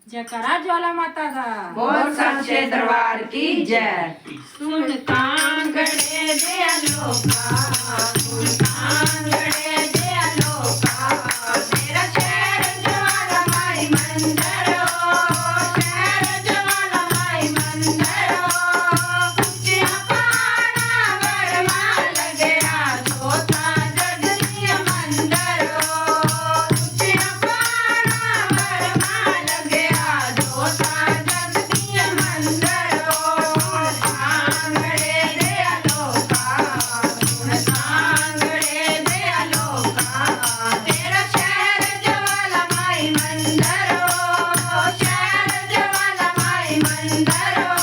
जयकारा ज्वाला माता का। बोल सच्चे दरबार की जय। सुन कांगड़े दे लोका, सुन कांगड़े दे लोका, तेरा शहर ज्वाला माई मंदिर हो, शहर ज्वाला माई मंदिर हो। ऊंचिया पहाड़ा बरमा लगया छोटा जगदीय मंदिर हो, ऊंचिया पहाड़ा बरमा लगया छोटा जगदीय मंदिर हो। कांगड़े दे लोका, सुन कांगड़े दे लोका, तेरा शहर ज्वाला माई मंदिर हो, शहर ज्वाला माई मंदिर हो।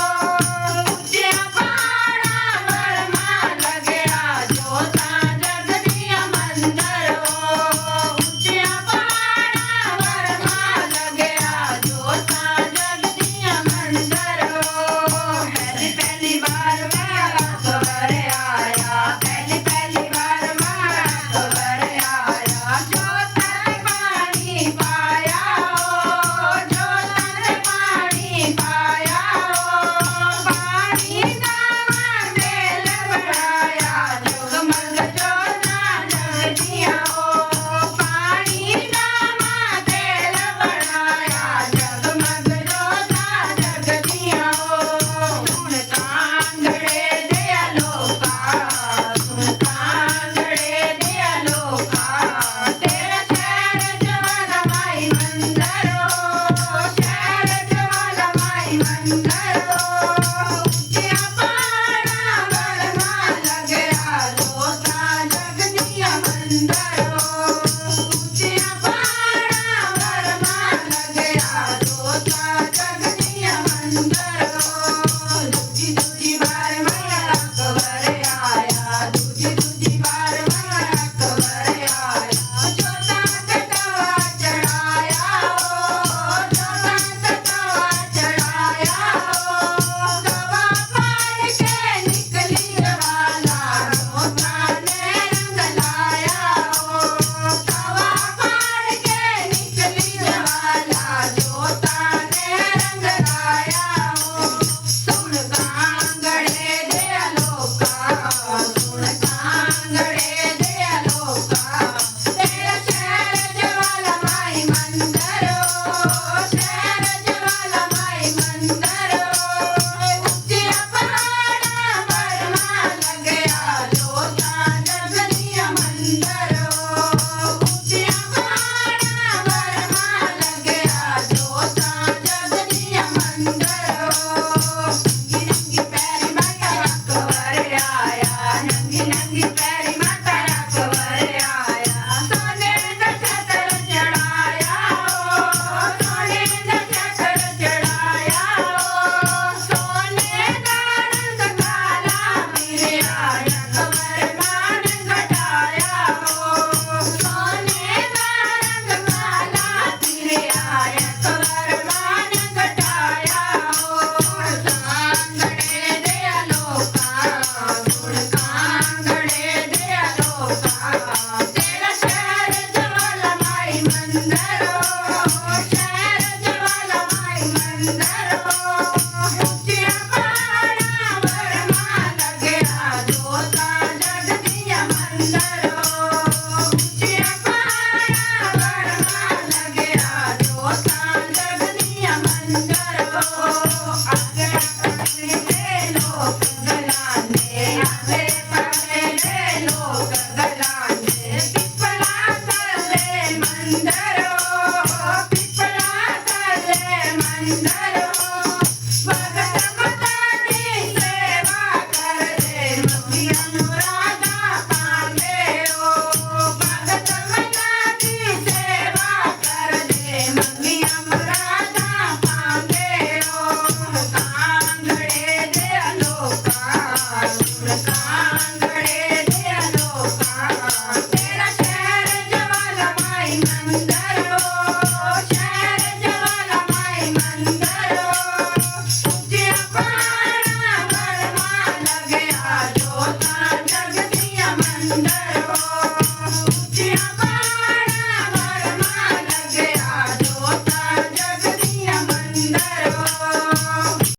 ऊंचिया पहाड़ा बरमा लगया छोटा जगदीय मंदिर हो, ऊंचिया पहाड़ा बरमा लगया छोटा जगदीय मंदिर हो। पहली बार मारा खबर आया, पहली बार मारा खबर आया, जोता ने पानी पाया हो, जोता ने पानी पाया हो। पानी दावा तेल बढ़ाया, जगमग जोता जगदिया हो। पानी दावा तेल बढ़ाया, जगमग जोता जगदिया हो। सुन कांगड़े दे लोका, सुन कांगड़े दे लोका, तेरा शहर ज्वाला माई मंदिर हो, शहर ज्वाला माई मंदिर हो। ऊंचिया पहाड़ा बरमा लगया छोटा जगदीय मंदिर हो, ऊंचिया पहाड़ा बरमा लगया छोटा जगदीय मंदिर हो। दूजी बार मारा खबर आया, दूजी बार मारा खबर आया, छोटा तवा चढ़ाया हो, छोटा तवा चढ़ाया हो। तवा फाड़ के निकली ज्वाला, छोटा ने रंग लाया हो। तवा फाड़ के निकली ज्वाला, छोटा ने रंग लाया हो। सुन कांगड़े दे लोका, सुन कांगड़े दे लोका, तेरा शहर ज्वाला माई मंदिर हो, शहर ज्वाला माई मंदिर हो। ऊंचिया पहाड़ा बरमा लगया छोटा जगदीय मंदिर हो, ऊंचिया पहाड़ा बरमा लगया छोटा जगदीय मंदिर हो। नंगी पैरी माता खबर आया, नंगी पैरी माता खबर आया, सोने दा छतर चढ़ाया हो, सोने दा छतर चढ़ाया हो। सोने दा रंग काला फिरया, खबर मान घटाया हो। सोने दा रंग काला फिरया, खबर मान घटाया हो। कांगड़े दे लोका, सुन कांगड़े दे लोका, तेरा शहर ज्वाला माई मंदिर हो, शहर ज्वाला माई मंदिर हो। ऊंचिया पहाड़ा बरमा लगया छोटा जगदीय मंदिर हो, ऊंचिया पहाड़ा बरमा लगया छोटा जगदीय मंदिर